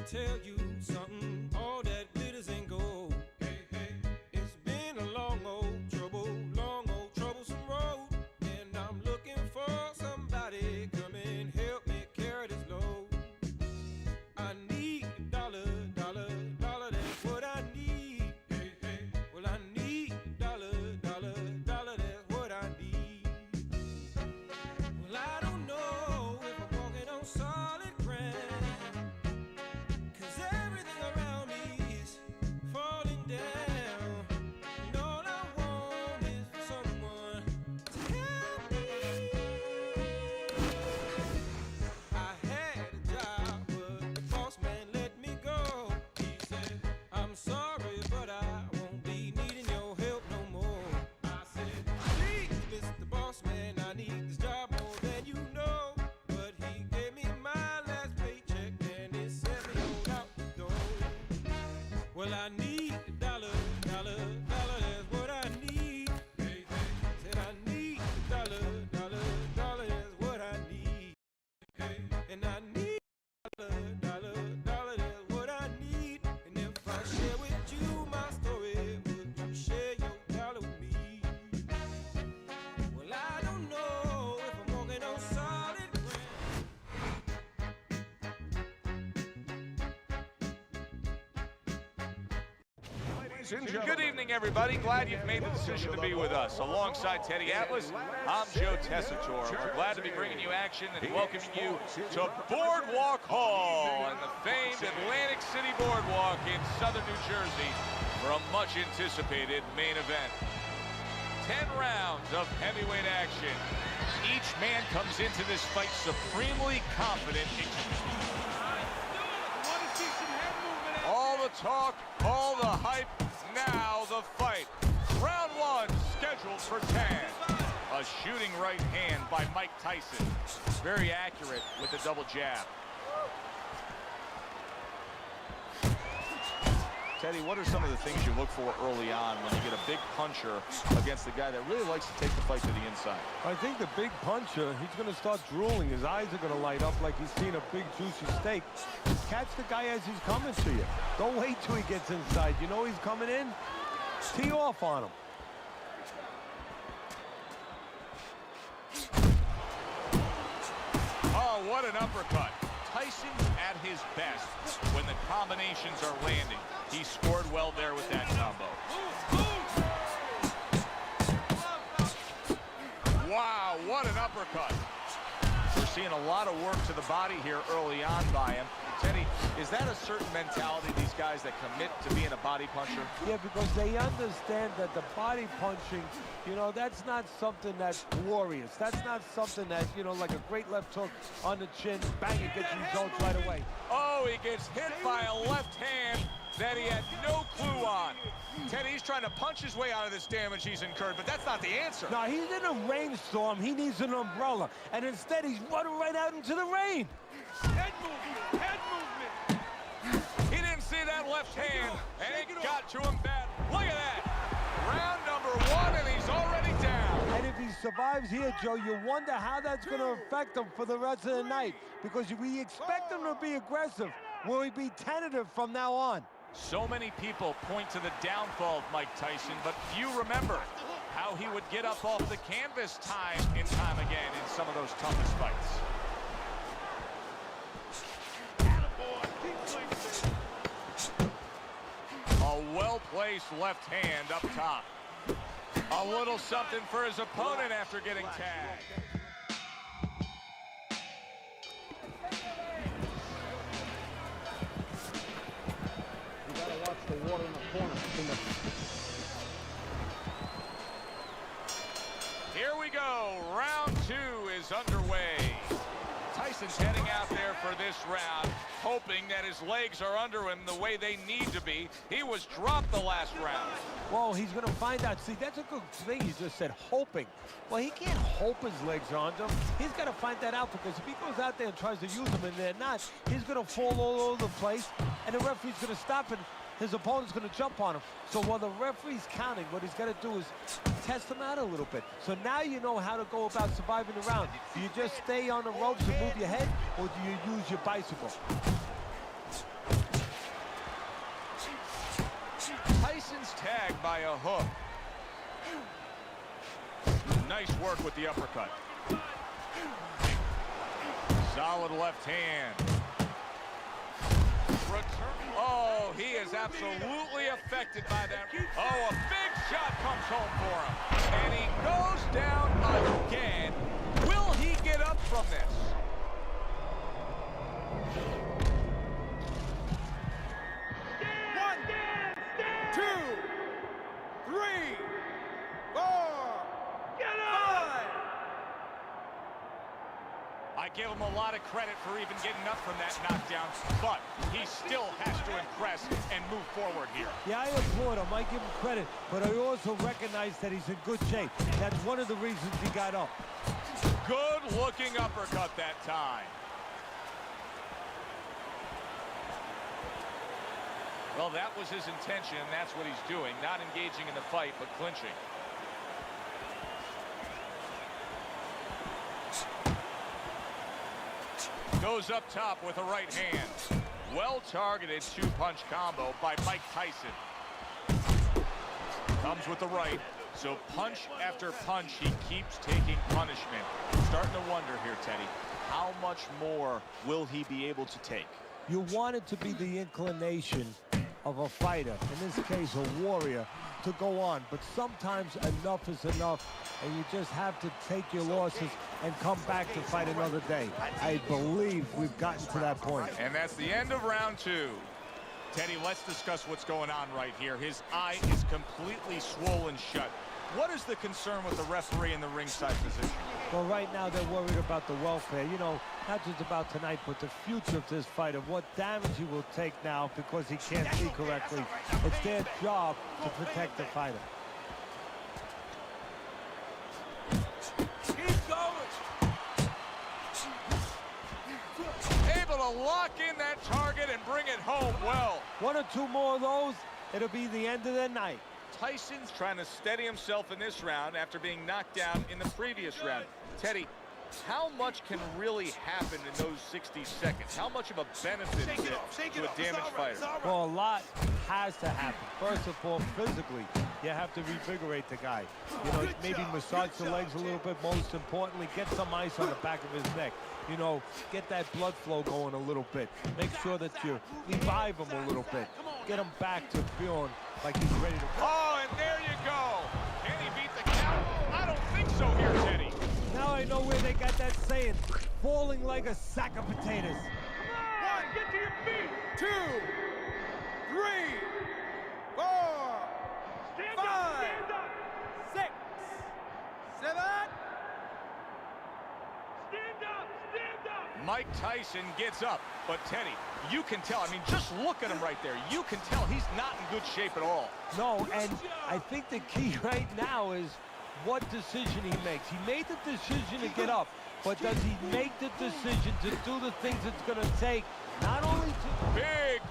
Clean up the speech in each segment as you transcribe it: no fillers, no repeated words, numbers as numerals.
tell you something, all that glitters ain't gold. Hey, hey, it's been a long old troublesome road, and I'm looking for somebody come and help me carry this load. I need a dollar, that's what I need. Hey, hey, well I need a dollar, that's what I need. Well, I don't know if I'm walking on solid ground, 'cause everything around me is falling down. And all I want is for someone to help me. I had a job, but the boss man let me go. He said, I'm sorry, but I won't be needing your help no more. I said, please, Mr. Boss Man, I need this job more than you know. But he gave me my last paycheck and it sent me on out the door. Well, I need a dollar, that's what I need. Hey, hey. Said I need a dollar, that's what I need. Hey, and I need a dollar, that's what I need. And if I share with you my story, would you share your dollar with me? Well, I don't know if I'm walking on solid ground. Good evening, everybody. Glad you've made the decision to be with us. Alongside Teddy Atlas, I'm Joe Tessitore. We're glad to be bringing you action and welcoming you to Boardwalk Hall and the famed Atlantic City Boardwalk in southern New Jersey for a much-anticipated main event. 10 rounds of heavyweight action. Each man comes into this fight supremely confident. All the talk, all the hype, now the fight. Round one, scheduled for 10. A shooting right hand by Mike Tyson. Very accurate with the double jab. Teddy, what are some of the things you look for early on when you get a big puncher against a guy that really likes to take the fight to the inside? I think the big puncher, he's going to start drooling. His eyes are going to light up like he's seen a big, juicy steak. Catch the guy as he's coming to you. Don't wait till he gets inside. You know he's coming in? Tee off on him. Oh, what an uppercut. Tyson's at his best when the combinations are landing. He scored well there with that combo. Wow, what an uppercut. We're seeing a lot of work to the body here early on by him. Teddy, is that a certain mentality, these guys that commit to being a body puncher? Yeah, because they understand that the body punching, you know, that's not something that's glorious. That's not something that, you know, like a great left hook on the chin, bang, it gets results right away. Oh, he gets hit by a left hand that he had no clue on. Teddy, he's trying to punch his way out of this damage he's incurred, but that's not the answer. No, he's in a rainstorm. He needs an umbrella. And instead, he's running right out into the rain. Head movement, head movement. He didn't see that left hand, and it got to him bad. Look at that. Round number one, and he's already down. And if he survives here, Joe, you wonder how that's going to affect him for the rest of the night. Because we expect him to be aggressive. Will he be tentative from now on? So many people point to the downfall of Mike Tyson, but few remember how he would get up off the canvas time and time again in some of those toughest fights. A well-placed left hand up top. A little something for his opponent after getting tagged. The water in the corner. Here we go. Round two is underway. Tyson's heading out there for this round, hoping that his legs are under him the way they need to be. He was dropped the last round. Well, he's going to find out. See, that's a good thing. He just said hoping. Well, he can't hope his legs are under him. He's got to find that out, because if he goes out there and tries to use them and they're not, he's going to fall all over the place, and the referee's going to stop it. His opponent's going to jump on him. So while the referee's counting, what he's got to do is test him out a little bit. So now you know how to go about surviving the round. Do you just stay on the ropes and move your head, or do you use your bicycle? by a hook. Nice work with the uppercut. Solid left hand. Oh, he is absolutely affected by that. Oh, a big shot comes home for him. And he goes down again. Will he get up from this? One, two, three, four, five. I give him a lot of credit for even getting up from that knockdown, but he still has to impress and move forward here. Yeah, I applaud him. I give him credit, but I also recognize that he's in good shape. That's one of the reasons he got up. Good-looking uppercut that time. Well, that was his intention, and that's what he's doing. Not engaging in the fight, but clinching. Goes up top with a right hand. Well-targeted two-punch combo by Mike Tyson. Comes with the right. So punch after punch, he keeps taking punishment. Starting to wonder here, Teddy, how much more will he be able to take? You want it to be the inclination of a fighter, in this case a warrior, to go on. But sometimes enough is enough, and you just have to take your losses and come back to fight another day. I believe we've gotten to that point. And that's the end of round two. Teddy, let's discuss what's going on right here. His eye is completely swollen shut. What is the concern with the referee in the ringside position? Well, right now they're worried about the welfare. You know, not just about tonight, but the future of this fight, of what damage he will take now because he can't see correctly. It's their job to protect the fighter. Keep going. Able to lock in that target and bring it home well. One or two more of those, it'll be the end of the night. Tyson's trying to steady himself in this round after being knocked down in the previous round. Teddy, how much can really happen in those 60 seconds? How much of a benefit is it to a damaged fighter? Well, a lot has to happen. First of all, physically, you have to revigorate the guy. You know, maybe massage the legs a little bit. Most importantly, get some ice on the back of his neck. You know, get that blood flow going a little bit. Make sure that you revive him a little bit. Get him back to feeling like he's ready to go. Oh, and there you go. Can he beat the count? I don't think so here, Teddy. Now I know where they got that saying, falling like a sack of potatoes. One, get to your feet. 2, 3, 4, 5, 6, 7. Mike Tyson gets up, but Teddy, you can tell, I mean, just look at him right there. You can tell he's not in good shape at all. No, and I think the key right now is what decision he makes. He made the decision to get up, but does he make the decision to do the things it's going to take, not only to...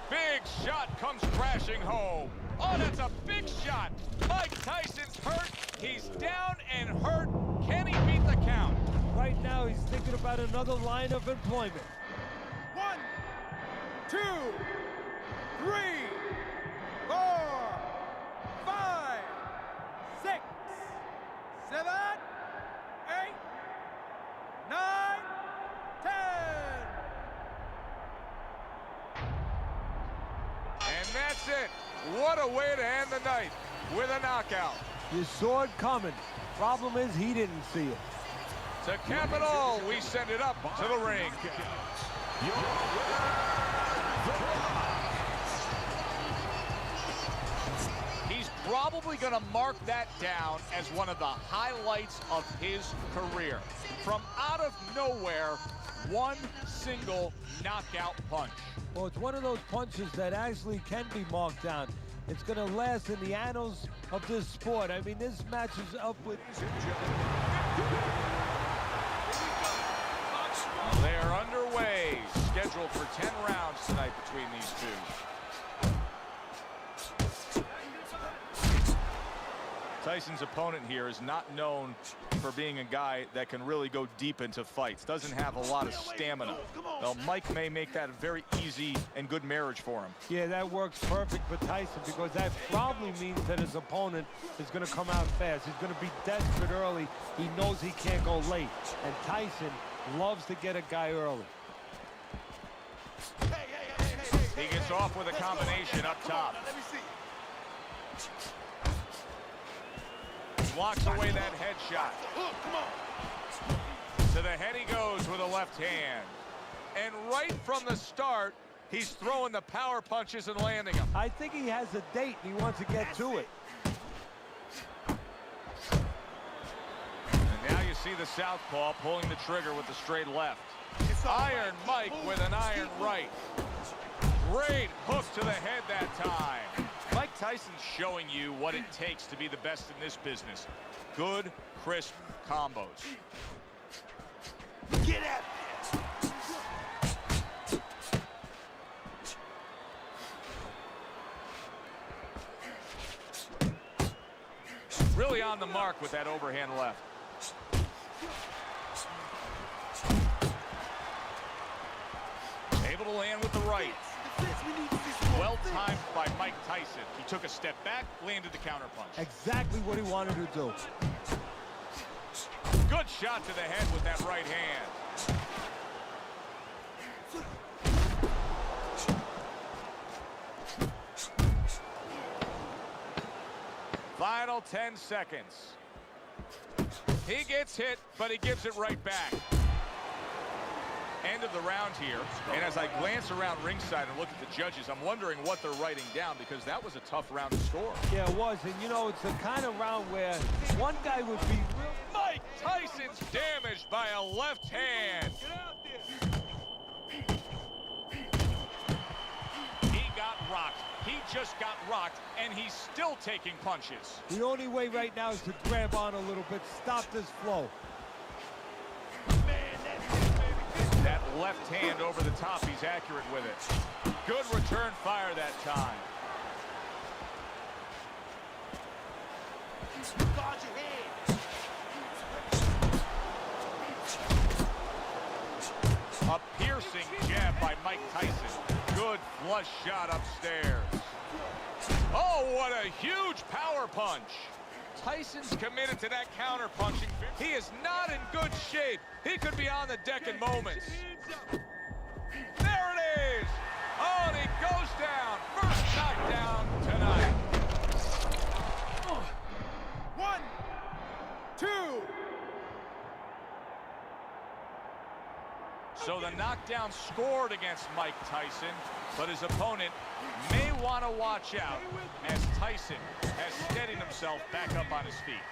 Big shot comes crashing home. Oh, that's a big shot. Mike Tyson's hurt. He's down and hurt. Can he beat the count? Right now, he's thinking about another line of employment. 1, 2, 3, 4, 5, 6, 7, 8, 9, 10. And that's it. What a way to end the night with a knockout. You saw it coming. Problem is, he didn't see it. To cap it all, we send it up to the ring. He's probably going to mark that down as one of the highlights of his career. From out of nowhere, one single knockout punch. Well, it's one of those punches that actually can be marked down. It's going to last in the annals of this sport. I mean, this matches up with... They are underway, scheduled for 10 rounds tonight between these two. Tyson's opponent here is not known for being a guy that can really go deep into fights. Doesn't have a lot of stamina. Well, Mike may make that a very easy and good marriage for him. Yeah, that works perfect for Tyson because that probably means that his opponent is going to come out fast. He's going to be desperate early. He knows he can't go late. And Tyson loves to get a guy early. He gets off with a combination up top. Blocks away that headshot. To the head he goes with a left hand. And right from the start, he's throwing the power punches and landing them. I think he has a date and he wants to get to it. And now you see the southpaw pulling the trigger with the straight left. Iron Mike with an iron right. Great hook to the head that time. Mike Tyson's showing you what it takes to be the best in this business. Good, crisp combos. Get at Really on the mark with that overhand left. Able to land with the right. Well timed by Mike Tyson. He took a step back, landed the counterpunch. Exactly what he wanted to do. Good shot to the head with that right hand. Final 10 seconds. He gets hit, but he gives it right back. End of the round here, and as I glance around ringside and look at the judges, I'm wondering what they're writing down because that was a tough round to score. Yeah, it was, and you know, it's the kind of round where one guy would be real. Mike Tyson's damaged by a left hand. He got rocked. He just got rocked, and he's still taking punches. The only way right now is to grab on a little bit, stop this flow. That left hand over the top, he's accurate with it. Good return fire that time. Guard your head. A piercing jab by Mike Tyson. Good flush shot upstairs. Oh, what a huge power punch. Tyson's committed to that counter punching. He is not in good shape. He could be on the deck in moments. There it is. Oh, and he goes down. First knockdown tonight. 1, 2. So the knockdown scored against Mike Tyson, but his opponent may want to watch out as Tyson has steadied himself back up on his feet.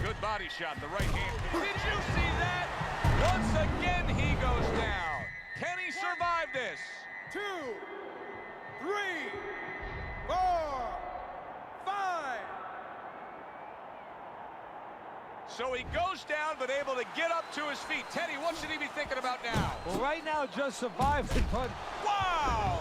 Good body shot, the right hand. Did you see that? Once again, he goes down. Can he survive this? 2, 3, 4, 5. So he goes down, but able to get up to his feet. Teddy, what should he be thinking about now? Well, right now, just surviving, but... Wow!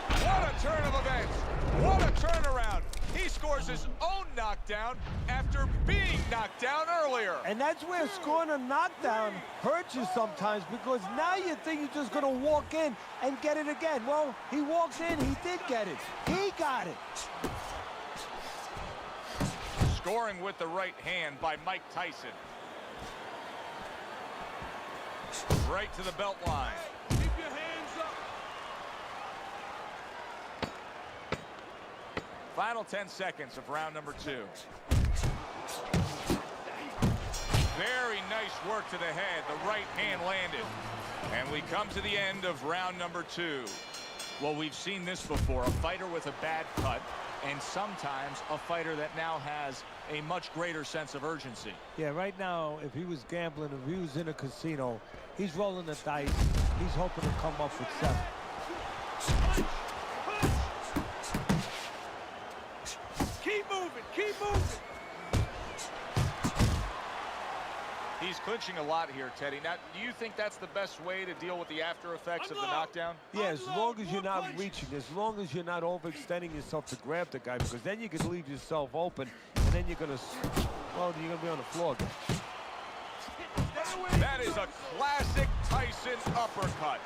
What a turn of events. What a turnaround. He scores his own knockdown after being knocked down earlier. And that's where scoring a knockdown hurts you sometimes, because now you think you're just going to walk in and get it again. Well, he walked in, he did get it. He got it. Scoring with the right hand by Mike Tyson. Right to the belt line. Keep your hands up. Final 10 seconds of round number 2. Very nice work to the head. The right hand landed. And we come to the end of round number 2. Well, we've seen this before. A fighter with a bad cut, and sometimes a fighter that now has a much greater sense of urgency. Yeah, right now, if he was gambling, if he was in a casino, he's rolling the dice. He's hoping to come up with 7. Keep moving. Keep moving. He's clinching a lot here, Teddy. Now, do you think that's the best way to deal with the after effects of the knockdown? Yeah, as long as you're not reaching, as long as you're not overextending yourself to grab the guy, because then you can leave yourself open, and then you're going to, well, you're going to be on the floor again. That is a classic Tyson uppercut.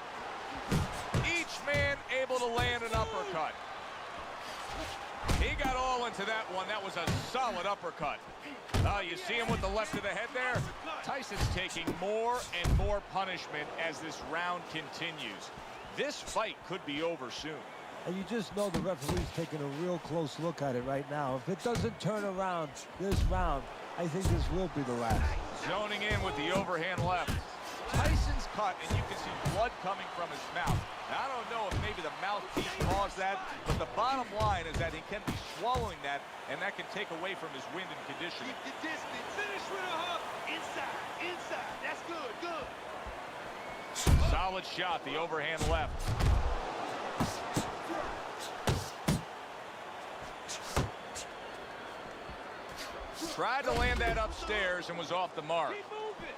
Each man able to land an uppercut. He got all into that one. That was a solid uppercut. You see him with the left of the head there? Tyson's taking more and more punishment as this round continues. This fight could be over soon. And you just know the referee's taking a real close look at it right now. If it doesn't turn around this round, I think this will be the last. Zoning in with the overhand left. Tyson's cut, and you can see blood coming from his mouth. Now, I don't know if maybe the mouthpiece caused that, but the bottom line is that he can be swallowing that, and that can take away from his wind and conditioning. Keep the distance. Finish with a hook. Inside. Inside. That's good. Good. Solid shot, the overhand left. Tried to land that upstairs and was off the mark. Keep moving.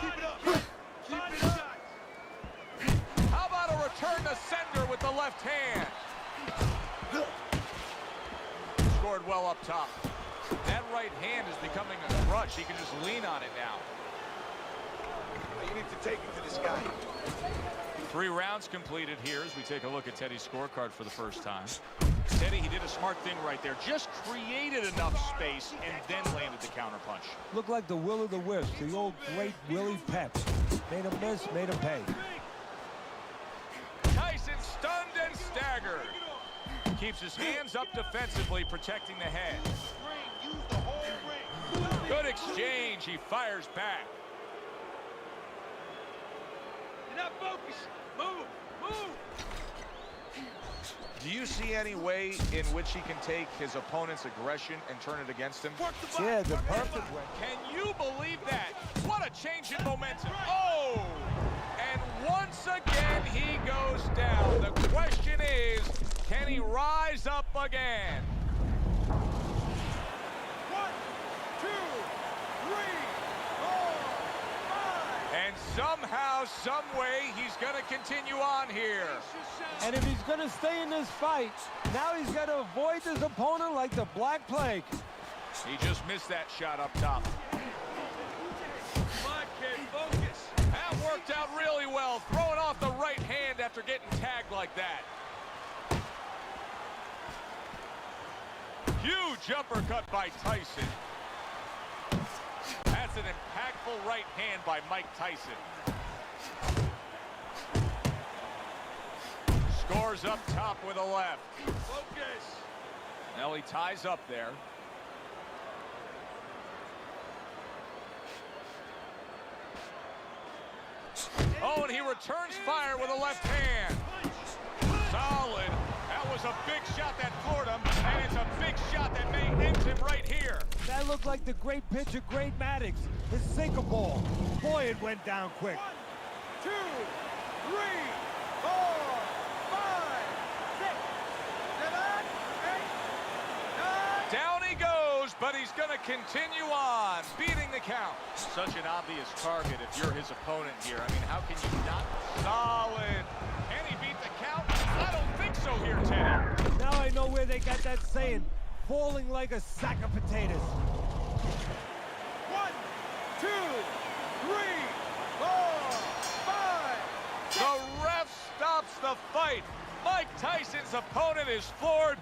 Keep it up. Keep it up. How about a return to sender with the left hand? Scored well up top. That right hand is becoming a crutch. He can just lean on it now. You need to take it to this guy. 3 rounds completed here as we take a look at Teddy's scorecard for the first time. Teddy, he did a smart thing right there. Just created enough space and then landed the counterpunch. Looked like the will of the wisp, the old great Willie Pep. Made him miss, made him pay. Tyson stunned and staggered. Keeps his hands up defensively, protecting the head. Use the whole ring. Good exchange. He fires back. You're not focused. Move. Move. Do you see any way in which he can take his opponent's aggression and turn it against him? Work the body. Yeah, the Work perfect body. way. Can you believe that? What a change in momentum. Oh! And once again, he goes down. The question is, can he rise up again? 1, 2, 3, 4, 5. And somehow, some way, he's going to continue on here. And if he's going to stay in this fight, now he's got to avoid his opponent like the Black Plague. He just missed that shot up top. Come on, kid. Focus. That worked out really well, throwing off the right hand after getting tagged like that. Huge uppercut by Tyson. That's an impactful right hand by Mike Tyson. Scores up top with a left. Focus. Now he ties up there. Oh, and he returns fire with a left hand. Solid. That was a big shot that floored him, and it's a big shot that may end him right here. That looked like the great pitcher, Great Maddox, his sinker ball. Boy, it went down quick. 1, 2, 3, 4, 5, 6, 7, 8, 9. Down he goes, but he's going to continue on, beating the count. Such an obvious target if you're his opponent here. I mean, how can you not? Solid. Can he beat the count? I don't think so here, Teddy. Now I know where they got that saying, falling like a sack of potatoes. 1, 2, 3, 4, 5. The ref stops the fight. Mike Tyson's opponent is floored.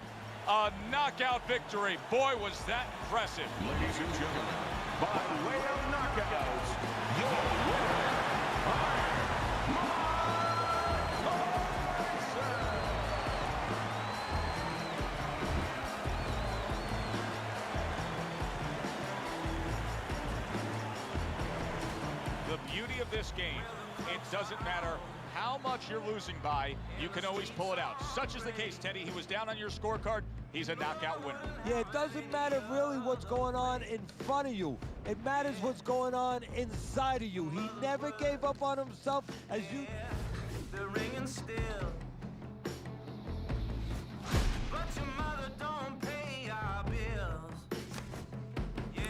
A knockout victory. Boy, was that impressive. Ladies and gentlemen, by way of knockouts, your winner, The beauty of this game, it doesn't matter how much you're losing by, you can always pull it out. Such is the case, Teddy. He was down on your scorecard. He's a knockout winner. Yeah, it doesn't matter really what's going on in front of you. It matters what's going on inside of you. He never gave up on himself, as you... The ringing still, but your mother don't pay our bills. Yeah,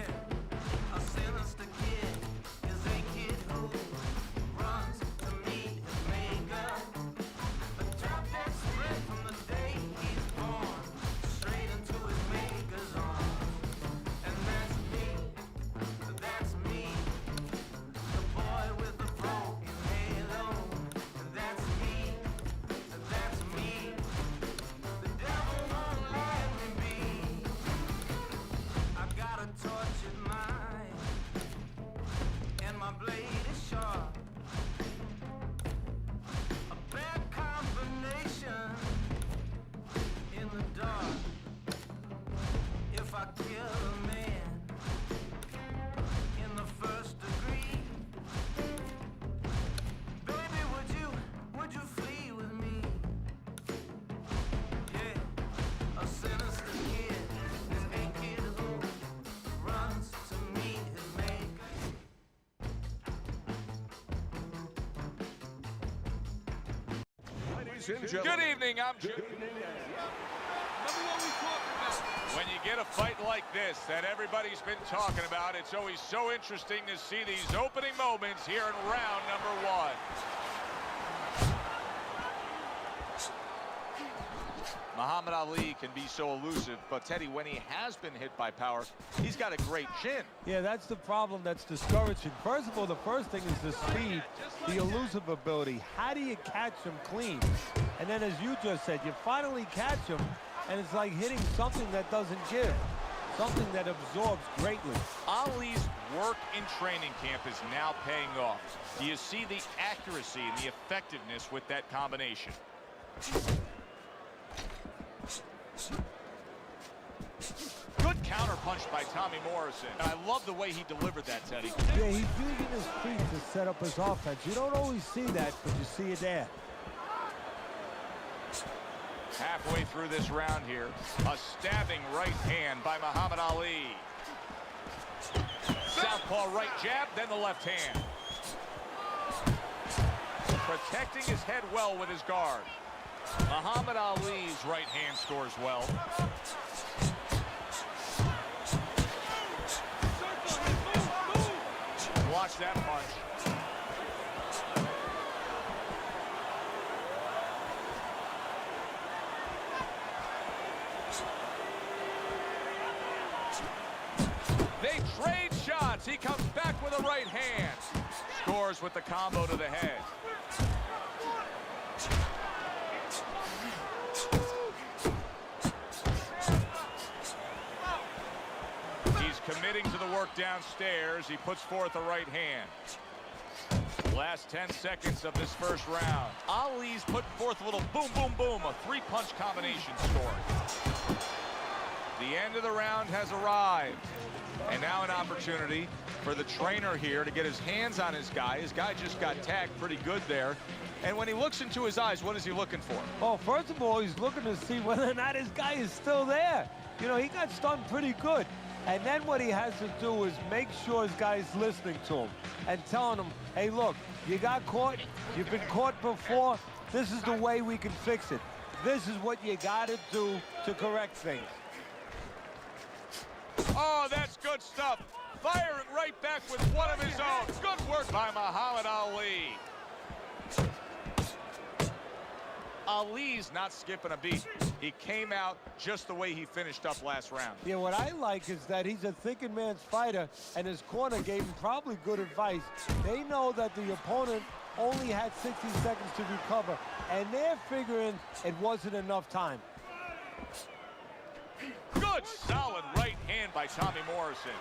a sinister kid is a kid who runs to meet his maker. Ladies and Good gentlemen. evening, I'm Joe. Remember what we talked about. When you get a fight like this that everybody's been talking about, it's always so interesting to see these opening moments here in round number 1. Muhammad Ali can be so elusive, but Teddy, when he has been hit by power, he's got a great chin. Yeah, that's the problem that's discouraging. First of all, the first thing is the speed, the elusive ability. How do you catch him clean? And then, as you just said, you finally catch him, and it's like hitting something that doesn't give, something that absorbs greatly. Ali's work in training camp is now paying off. Do you see the accuracy and the effectiveness with that combination? Good counter punch by Tommy Morrison. And I love the way he delivered that, Teddy. Yeah, he's using his feet to set up his offense. You don't always see that, but you see it there. Halfway through this round here, a stabbing right hand by Muhammad Ali. Southpaw right jab, then the left hand. Protecting his head well with his guard. Muhammad Ali's right hand scores well. Watch that punch. They trade shots. He comes back with a right hand. Scores with the combo to the head. Committing to the work downstairs. He puts forth a right hand. Last 10 seconds of this first round. Ali's putting forth a little boom, boom, boom. A 3-punch combination score. The end of the round has arrived. And now an opportunity for the trainer here to get his hands on his guy. His guy just got tagged pretty good there. And when he looks into his eyes, what is he looking for? Well, first of all, he's looking to see whether or not his guy is still there. You know, he got stunned pretty good. And then what he has to do is make sure his guy's listening to him and telling him, hey, look, you got caught. You've been caught before. This is the way we can fix it. This is what you got to do to correct things. Oh, that's good stuff. Firing right back with one of his own. Good work by Muhammad Ali. Ali's not skipping a beat. He came out just the way he finished up last round. Yeah, what I like is that he's a thinking man's fighter, and his corner gave him probably good advice. They know that the opponent only had 60 seconds to recover, and they're figuring it wasn't enough time. Good, solid right hand by Tommy Morrison.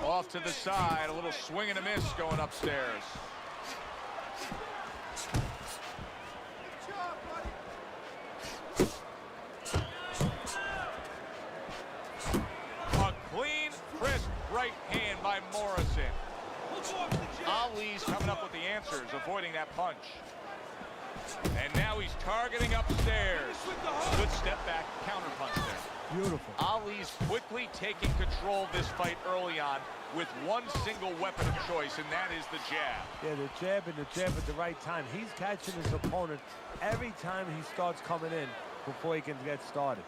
Off to the side, a little swing and a miss going upstairs. A clean, crisp right hand by Morrison. Ali's coming up with the answers, avoiding that punch. And now he's targeting upstairs. Good step back, counter punch there. Beautiful. Ali's quickly taking control of this fight early on with one single weapon of choice, and that is the jab. Yeah, the jab and the jab at the right time. He's catching his opponent every time he starts coming in before he can get started.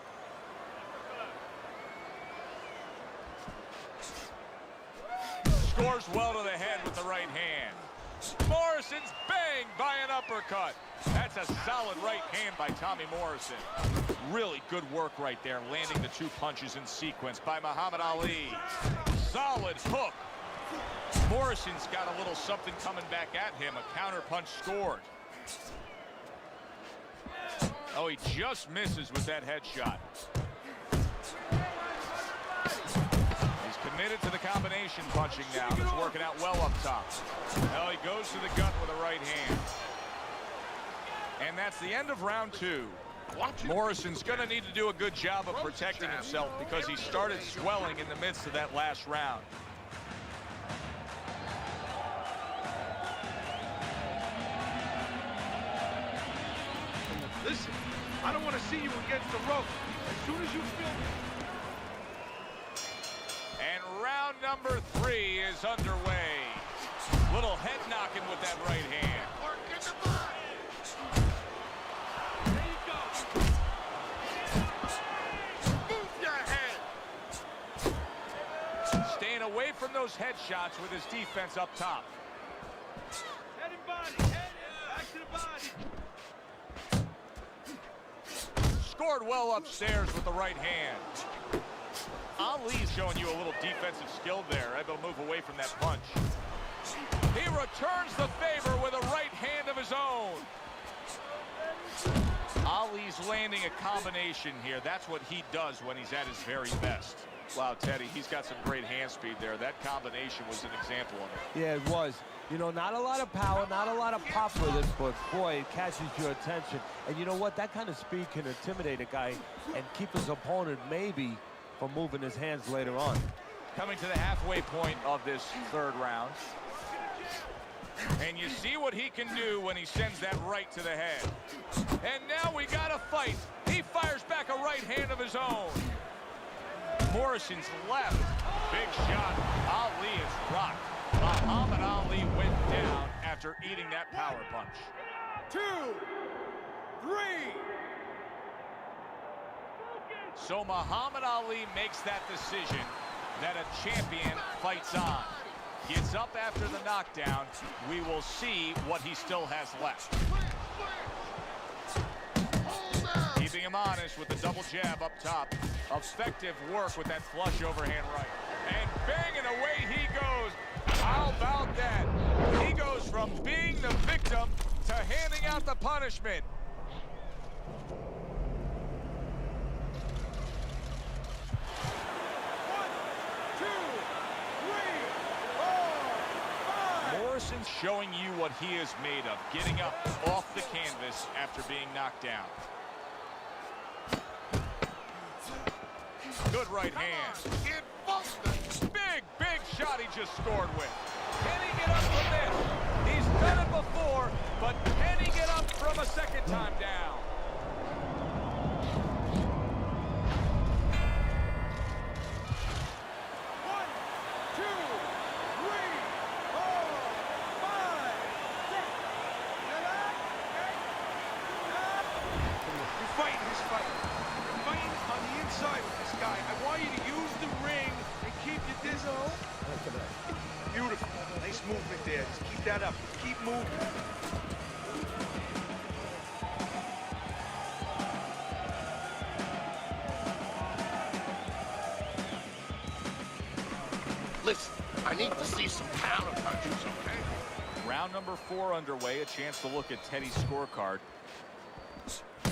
Scores well to the head with the right hand. Morrison's banged by an uppercut. That's a solid right hand by Tommy Morrison. Really good work right there, landing the 2 punches in sequence by Muhammad Ali. Solid hook. Morrison's got a little something coming back at him. A counter punch scored. Oh, he just misses with that headshot. He's committed to the combination punching now. It's working out well up top. Now he goes to the gut with a right hand. And that's the end of round 2. Morrison's going to need to do a good job of protecting himself because he started swelling in the midst of that last round. Listen, I don't want to see you against the rope. As soon as you feel... And round number 3 is underway. Little head with that right hand. There you go. Move your head. Staying away from those headshots with his defense up top. Head and body. Head and back to the body. Scored well upstairs with the right hand. Ali's showing you a little defensive skill there, able to move away from that punch. He returns the favor with a right hand of his own. Ali's landing a combination here. That's what he does when he's at his very best. Wow, Teddy, he's got some great hand speed there. That combination was an example of it. Yeah, it was. You know, not a lot of power, not a lot of pop with it, but boy, it catches your attention. And you know what? That kind of speed can intimidate a guy and keep his opponent maybe from moving his hands later on. Coming to the halfway point of this third round. And you see what he can do when he sends that right to the head. And now we got a fight. He fires back a right hand of his own. Morrison's left. Big shot. Ali is rocked. Muhammad Ali went down after eating that power punch. 2, 3. So Muhammad Ali makes that decision that a champion fights on. Gets up after the knockdown. We will see what he still has left. Keeping him honest with the double jab up top. Effective work with that flush overhand right. And banging away he goes. How about that? He goes from being the victim to handing out the punishment. Morrison's showing you what he is made of, getting up off the canvas after being knocked down. Good right hand. Big shot he just scored with. Can he get up from this? He's done it before, but can he get up from a second time down? Beautiful. Nice movement there. Just keep that up. Keep moving. Listen, I need to see some counter punches, okay? Round number 4 underway. A chance to look at Teddy's scorecard.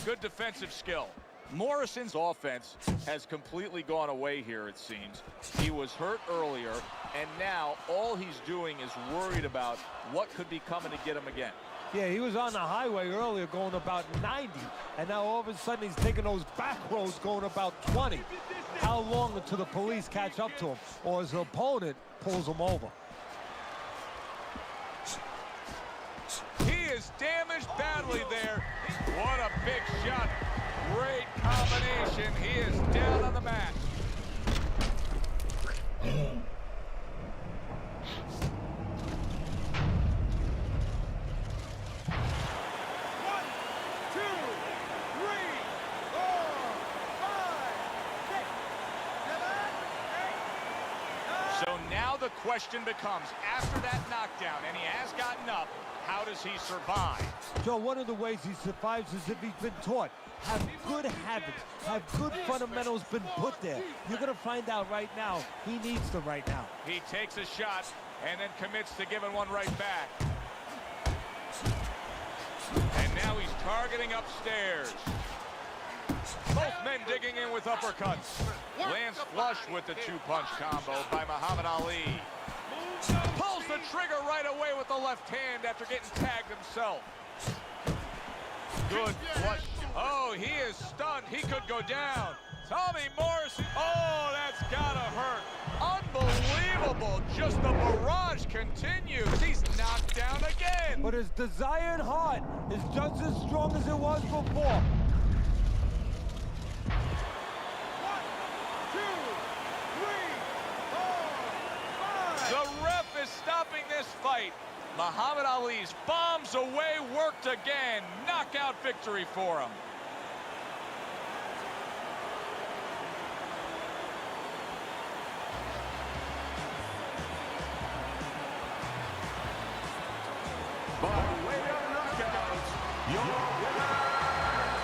Good defensive skill. Morrison's offense has completely gone away here, it seems. He was hurt earlier, and now all he's doing is worried about what could be coming to get him again. Yeah, he was on the highway earlier going about 90, and now all of a sudden he's taking those back roads going about 20. How long until the police catch up to him or his opponent pulls him over? He is damaged badly there. What a big shot. Great combination. He is down on the mat. 1, 2, 3, 4, 5, 6, 7, 8, 9. So now the question becomes, after that knockdown, and he has gotten up, how does he survive? Joe, one of the ways he survives is if he's been taught. Have good habits, have good fundamentals been put there. You're going to find out right now he needs them right now. He takes a shot and then commits to giving one right back. And now he's targeting upstairs. Both men digging in with uppercuts. Lands flush with the 2-punch combo by Muhammad Ali. Pulls the trigger right away with the left hand after getting tagged himself. Good flush. Oh, he is stunned. He could go down. Tommy Morrison. Oh, that's gotta hurt. Unbelievable. Just the barrage continues. He's knocked down again. But his desire and heart is just as strong as it was before. 1, 2, 3, 4, 5. The ref is stopping this fight. Muhammad Ali's bombs away, worked again. Knockout victory for him. By way of knockouts, your winner,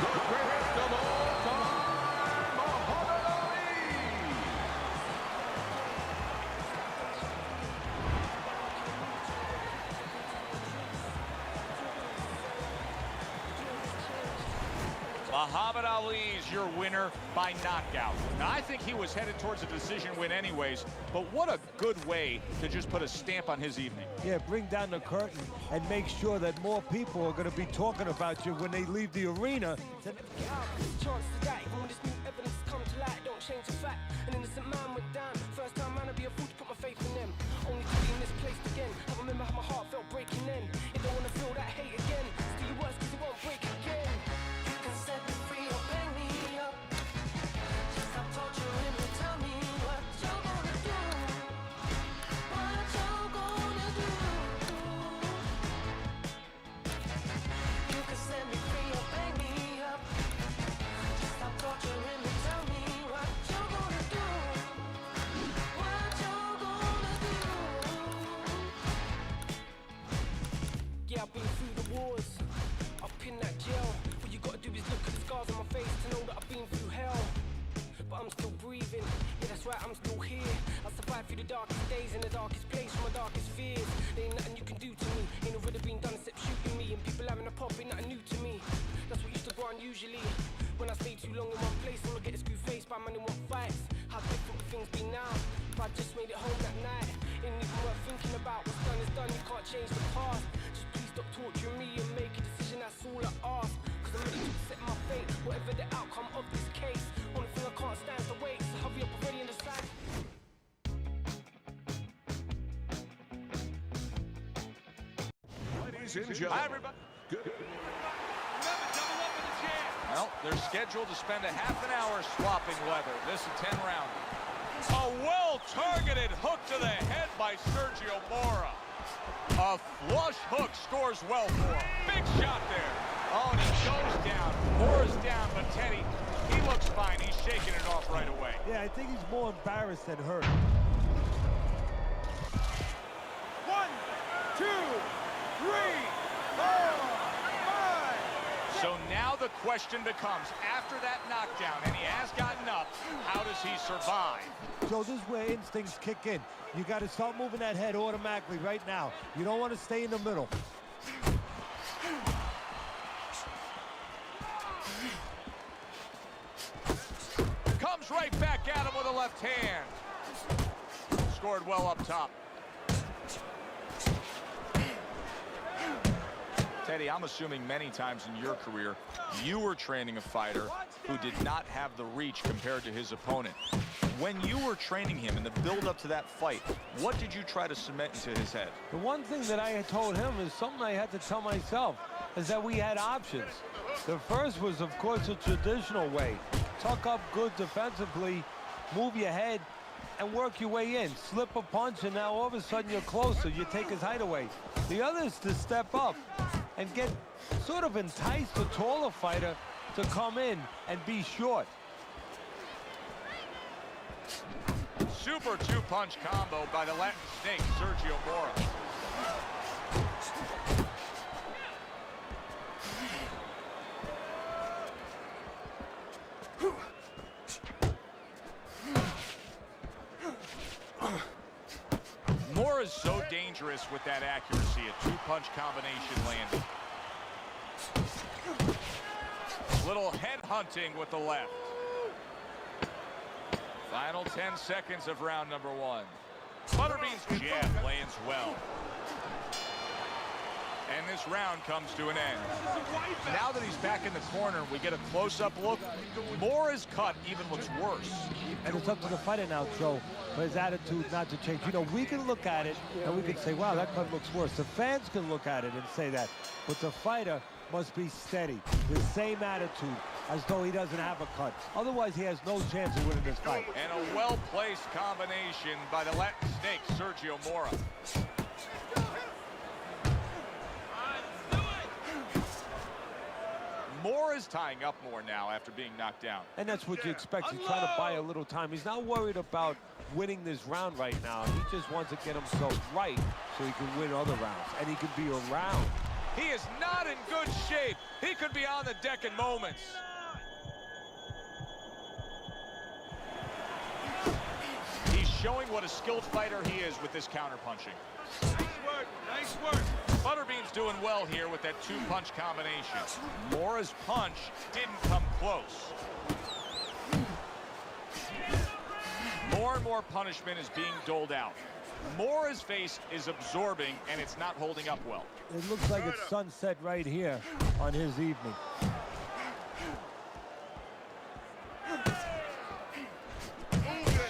the greatest of all time, Muhammad Ali. Muhammad Ali's your winner by knockout. Now, I think he was headed towards a decision win anyways, but what a good way to just put a stamp on his evening. Yeah, bring down the curtain and make sure that more people are going to be talking about you when they leave the arena. Chance to die, even when this new evidence come to light, don't change the fact. An innocent man went down. First time man, I'd be a fool to put my faith in them. Only to be misplaced again. I remember how my heart felt breaking in. You don't wanna feel that hate again. Still you worse 'cause it won't break again. You can set me free or bang me up. Just stop torturing me, tell me what you're gonna do. What you're gonna do. You can set me free or bang me up. Just stop torturing me, tell me what you're gonna do. What you're gonna do. Yeah, I've been through the wars, up in that jail. All you gotta do is look at the scars on my face to know that I've been through hell. But I'm still breathing, yeah that's right, I'm still here. I survived through the darkest days in the darkest place from my darkest fears. There ain't nothing you can do to me, ain't already been done except shooting me. And people having a pop ain't nothing new to me. That's what used to go on usually. When I stay too long in one place, I'll get a screw face by man in what fights. How different would things be now if I just made it home that night? Ain't even worth thinking about, what's done is done, you can't change the past. Just please stop torturing me and make a decision, that's all I ask. Cause I'm ready to accept my fate, whatever the outcome of this case. Only thing I can't stand is the wait, so hurry up already and decide. Ladies and gentlemen, Hi, everybody. good. Remember, double up in the jab. Well, they're scheduled to spend a half an hour swapping leather. This is 10 round. A well-targeted hook to the head by Sergio Mora. A flush hook scores well for him. Big shot there. Oh, and he goes down. Mora's down, but Teddy, he looks fine. He's shaking it off right away. Yeah, I think he's more embarrassed than hurt. 1, 2, 3, 4, 5. So now the question becomes, after that knockdown, and he has gotten up, how does he survive? So this is where instincts kick in. You got to start moving that head automatically right now. You don't want to stay in the middle. Comes right back at him with a left hand. Scored well up top. Teddy, I'm assuming many times in your career, you were training a fighter who did not have the reach compared to his opponent. When you were training him in the build-up to that fight, what did you try to cement into his head? The one thing that I had told him is something I had to tell myself, is that we had options. The first was, of course, a traditional way. Tuck up good defensively, move your head, and work your way in. Slip a punch, and now all of a sudden you're closer. You take his height away. The other is to step up and get sort of entice the taller fighter to come in and be short. Super two-punch combo by the Latin Snake, Sergio Mora. Mora is so dangerous with that accuracy. A two-punch combination landed. Little head hunting with the left. Final 10 seconds of round number 1. Butterbean's jab lands well. And this round comes to an end. Now that he's back in the corner, we get a close-up look. Mora's cut even looks worse. And it's up to the fighter now, Joe, for his attitude not to change. You know, we can look at it and we can say, wow, that cut looks worse. The fans can look at it and say that. But the fighter must be steady, the same attitude, as though he doesn't have a cut. Otherwise, he has no chance of winning this fight. And a well-placed combination by the Latin Snake, Sergio Mora. Mora's tying up more now after being knocked down. And that's what you expect. He's trying to buy a little time. He's not worried about winning this round right now. He just wants to get himself right so he can win other rounds, and he can be around. He is not in good shape. He could be on the deck in moments. He's showing what a skilled fighter he is with this counterpunching. Nice work, nice work. Butterbean's doing well here with that two-punch combination. Mora's punch didn't come close. More and more punishment is being doled out. Mora's face is absorbing, and it's not holding up well. It looks like it's sunset right here on his evening.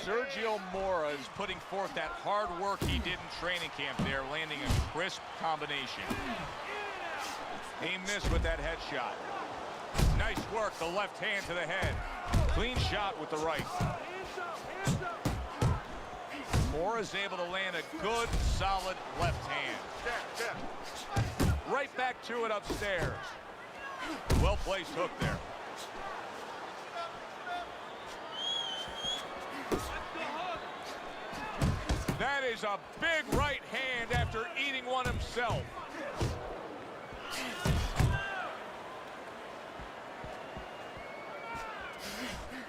Sergio Mora is putting forth that hard work he did in training camp there, landing a crisp combination. He missed with that headshot. Nice work, the left hand to the head. Clean shot with the right. Mora's able to land a good, solid left hand. Right back to it upstairs. Well-placed hook there. That is a big right hand after eating one himself.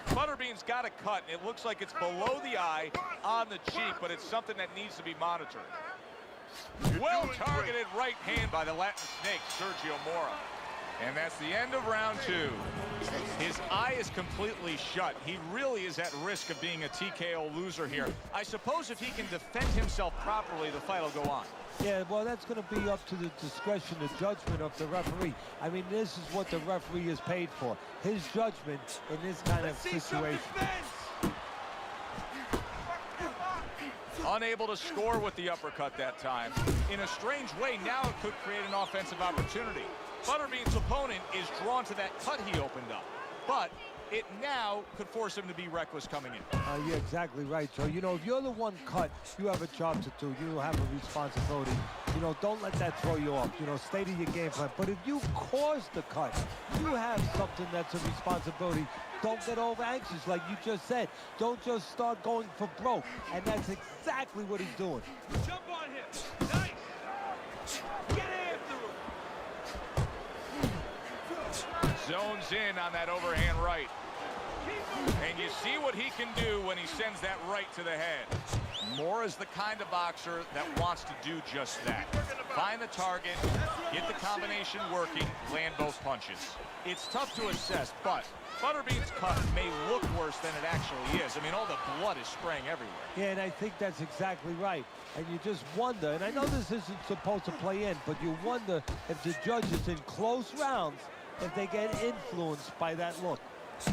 Butterbean's got a cut. It looks like it's below the eye on the cheek, but it's something that needs to be monitored. Well-targeted right hand by the Latin Snake, Sergio Mora. And that's the end of round two. His eye is completely shut. He really is at risk of being a TKO loser here. I suppose if he can defend himself properly, the fight will go on. Yeah, well, that's going to be up to the discretion, the judgment of the referee. I mean, this is what the referee is paid for. His judgment in this kind of situation. Unable to score with the uppercut that time. In a strange way, now it could create an offensive opportunity. Butterbean's opponent is drawn to that cut he opened up, but it now could force him to be reckless coming in. You're exactly right, Joe. You know, if you're the one cut, you have a job to do. You have a responsibility. You know, don't let that throw you off. You know, stay to your game plan. But if you cause the cut, you have something that's a responsibility. Don't get over anxious, like you just said. Don't just start going for broke. And that's exactly what he's doing. Jump on him. Nice. Get after him. Zones in on that overhand right. And you see what he can do when he sends that right to the head. Mora's the kind of boxer that wants to do just that. Find the target, get the combination working, land both punches. It's tough to assess, but Butterbean's cut may look worse than it actually is. I mean, all the blood is spraying everywhere. Yeah, and I think that's exactly right. And you just wonder, and I know this isn't supposed to play in, but you wonder if the judges in close rounds, if they get influenced by that look.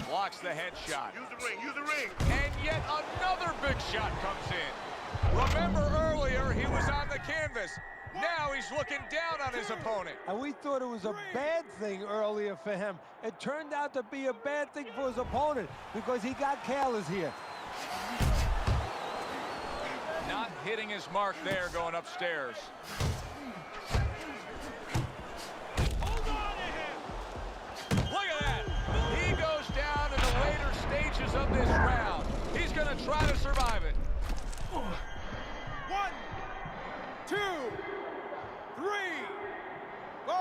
Blocks the headshot. Use the ring, use the ring. And yet another big shot comes in. Remember earlier, he was on the canvas. Now he's looking down on his opponent. And we thought it was a bad thing earlier for him. It turned out to be a bad thing for his opponent because he got careless here. Not hitting his mark there going upstairs. Look at that. He goes down in the later stages of this round. He's going to try to survive it. 1, 2, 3, 4,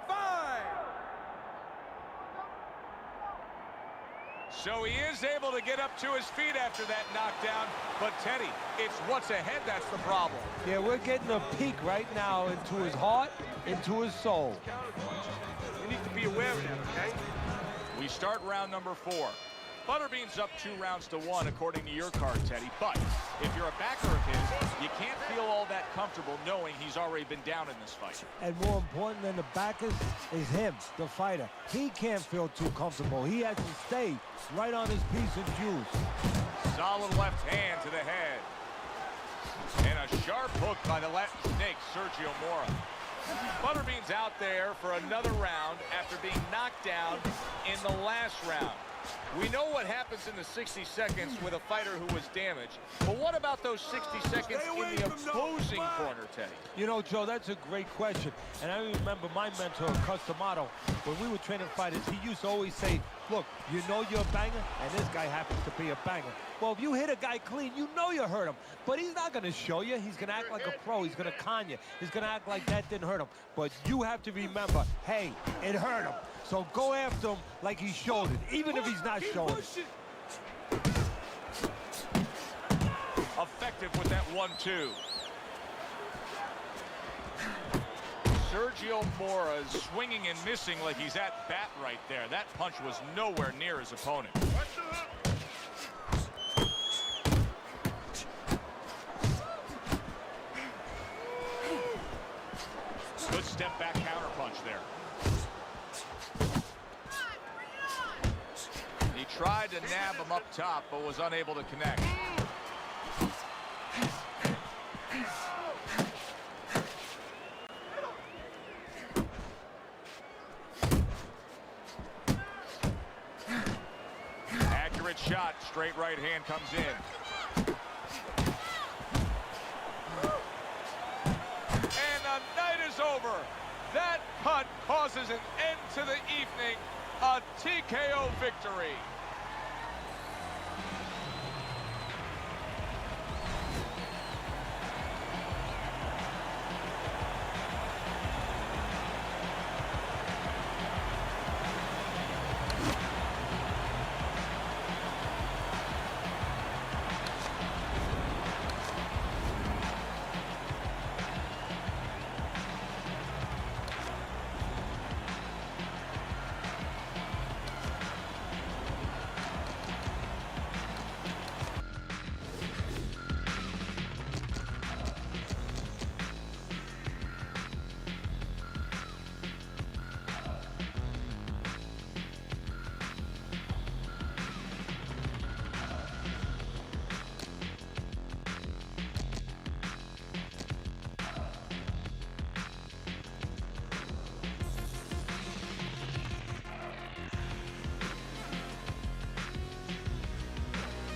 5. So he is able to get up to his feet after that knockdown. But Teddy, it's what's ahead that's the problem. Yeah, we're getting a peek right now into his heart, into his soul. You need to be aware of that, okay? We start round number 4. Butterbean's up 2-1 according to your card, Teddy. But if you're a backer of his, you can't feel all that comfortable knowing he's already been down in this fight. And more important than the backers is him, the fighter. He can't feel too comfortable. He has to stay right on his piece and juice. Solid left hand to the head. And a sharp hook by the Latin Snake, Sergio Mora. Butterbean's out there for another round after being knocked down in the last round. We know what happens in the 60 seconds with a fighter who was damaged. But what about those 60 seconds in the opposing corner, Teddy? You know, Joe, that's a great question. And I remember my mentor, Customato, when we were training fighters, he used to always say, look, you know you're a banger, and this guy happens to be a banger. Well, if you hit a guy clean, you know you hurt him. But he's not going to show you. He's going to act like a pro. He's going to con you. He's going to act like that didn't hurt him. But you have to remember, hey, it hurt him. So go after him like he showed it, even if he's not showing it. Effective with that 1-2. Sergio Mora is swinging and missing like he's at bat right there. That punch was nowhere near his opponent. Good step back counter punch there. He tried to nab him up top, but was unable to connect. Accurate shot, straight right hand comes in. And the night is over. That cut causes an end to the evening. A TKO victory.